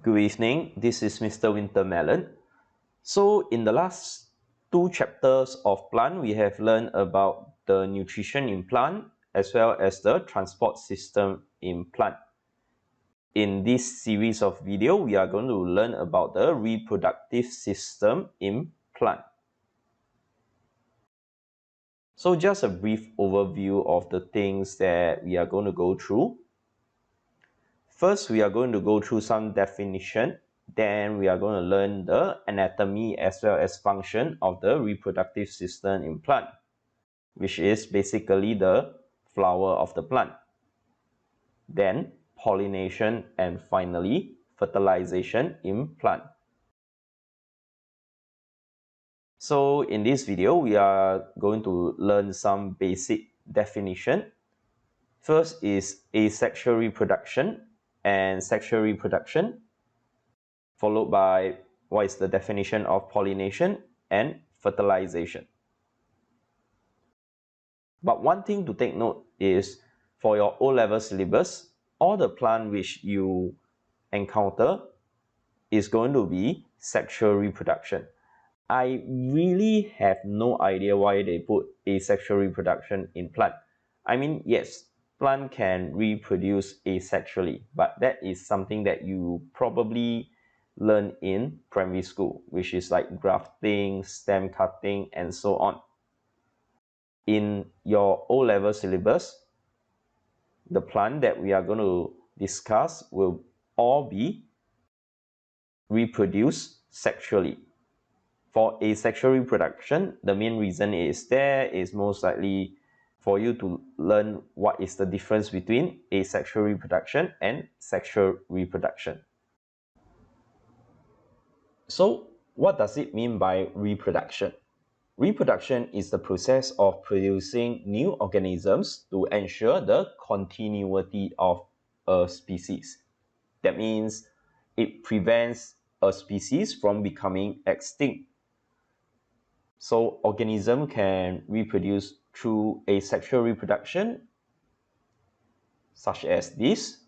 Good evening, this is Mr. Wintermelon. So in the last two chapters of plant, we have learned about the nutrition in plant as well as the transport system in plant. In this series of video, we are going to learn about the reproductive system in plant. So just a brief overview of the things that we are going to go through. First, we are going to go through some definition. Then we are going to learn the anatomy as well as function of the reproductive system in plant, which is basically the flower of the plant. Then pollination, and finally fertilization in plant. So in this video, we are going to learn some basic definition. First is asexual reproduction and sexual reproduction, followed by what is the definition of pollination and fertilization. But one thing to take note is for your O-level syllabus, all the plant which you encounter is going to be sexual reproduction. I really have no idea why they put asexual reproduction in plant. I mean, yes, plant can reproduce asexually, but that is something that you probably learn in primary school, which is like grafting, stem cutting, and so on. In your O-level syllabus, the plant that we are going to discuss will all be reproduced sexually. For asexual reproduction, the main reason is there is most likely for you to learn what is the difference between asexual reproduction and sexual reproduction. So, what does it mean by reproduction? Reproduction is the process of producing new organisms to ensure the continuity of a species. That means it prevents a species from becoming extinct. So organism can reproduce through asexual reproduction, such as this,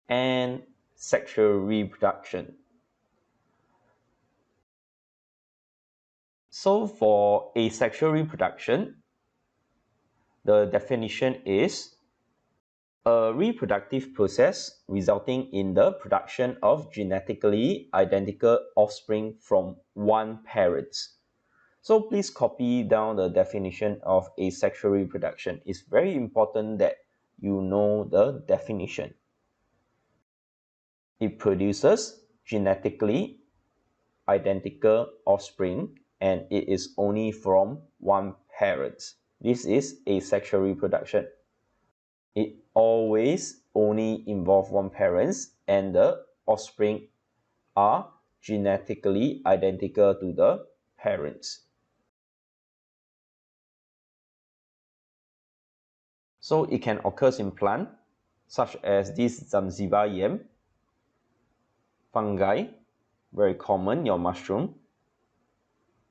and sexual reproduction. So for asexual reproduction, the definition is a reproductive process resulting in the production of genetically identical offspring from one parent. So please copy down the definition of asexual reproduction. It's very important that you know the definition. It produces genetically identical offspring and it is only from one parent. This is asexual reproduction. It always only involves one parent and the offspring are genetically identical to the parents. So it can occur in plant such as this Zanzibar yam, fungi, very common, your mushroom,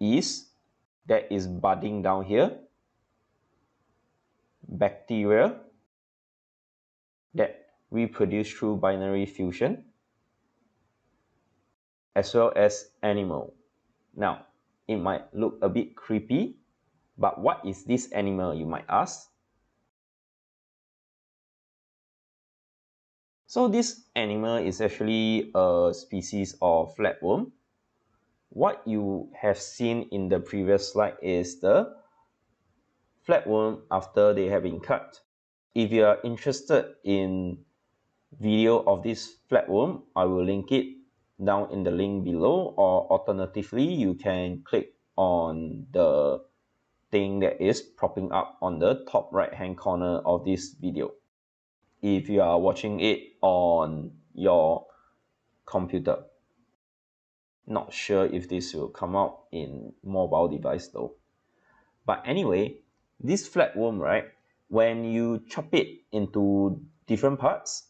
yeast that is budding down here, bacteria that reproduce through binary fusion, as well as animal. Now, it might look a bit creepy, but what is this animal, you might ask? So this animal is actually a species of flatworm. What you have seen in the previous slide is the flatworm after they have been cut. If you are interested in video of this flatworm, I will link it down in the link below, or alternatively you can click on the thing that is propping up on the top right hand corner of this video if you are watching it on your computer. Not sure if this will come out in mobile device though. But anyway, this flatworm, right, when you chop it into different parts,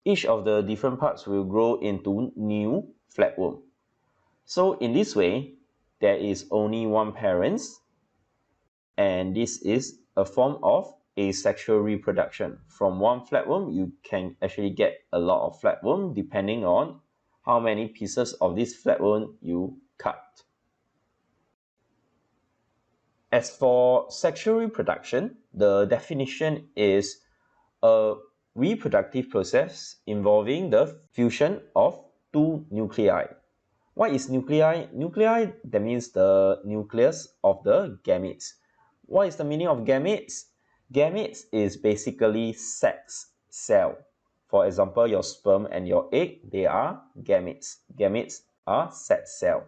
each of the different parts will grow into new flatworm. So in this way, there is only one parent, and this is a form of asexual reproduction. From one flatworm, you can actually get a lot of flatworm depending on how many pieces of this flatworm you cut. As for sexual reproduction, the definition is a reproductive process involving the fusion of two nuclei. What is nuclei? Nuclei, that means the nucleus of the gametes. What is the meaning of gametes? Gametes is basically sex cell. For example, your sperm and your egg, they are gametes. Gametes are sex cell.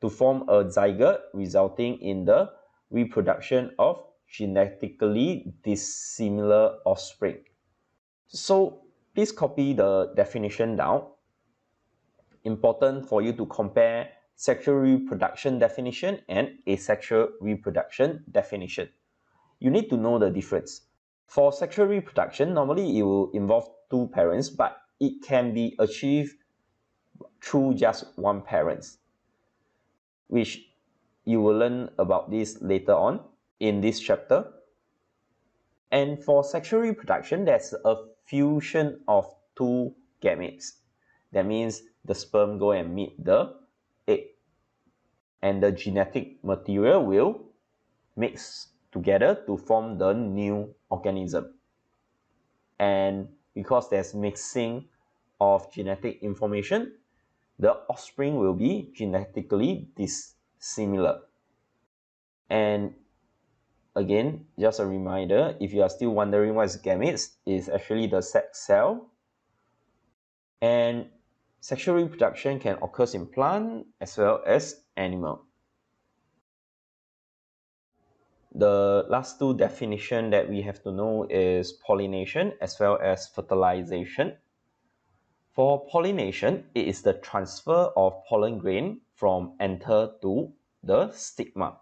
To form a zygote resulting in the reproduction of genetically dissimilar offspring. So please copy the definition down. Important for you to compare sexual reproduction definition and asexual reproduction definition. You need to know the difference. For sexual reproduction, normally it will involve two parents, but it can be achieved through just one parent, which you will learn about this later on in this chapter. And for sexual reproduction, there's a fusion of two gametes. That means the sperm go and meet the egg, and the genetic material will mix together to form the new organism. And because there's mixing of genetic information, the offspring will be genetically dissimilar. And again, just a reminder, if you are still wondering what is gametes, it's actually the sex cell. And sexual reproduction can occur in plant as well as animal. The last two definitions that we have to know is pollination as well as fertilization. For pollination, it is the transfer of pollen grain from anther to the stigma,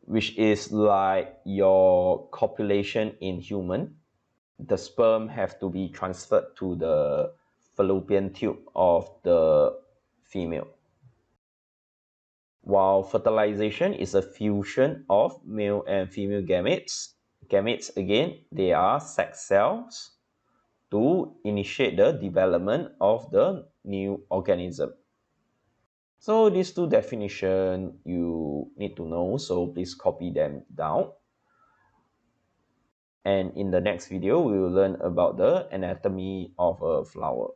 which is like your copulation in human. The sperm have to be transferred to the fallopian tube of the female. While fertilization is a fusion of male and female gametes. Gametes, again, they are sex cells to initiate the development of the new organism. So these two definitions you need to know, so please copy them down. And in the next video, we will learn about the anatomy of a flower.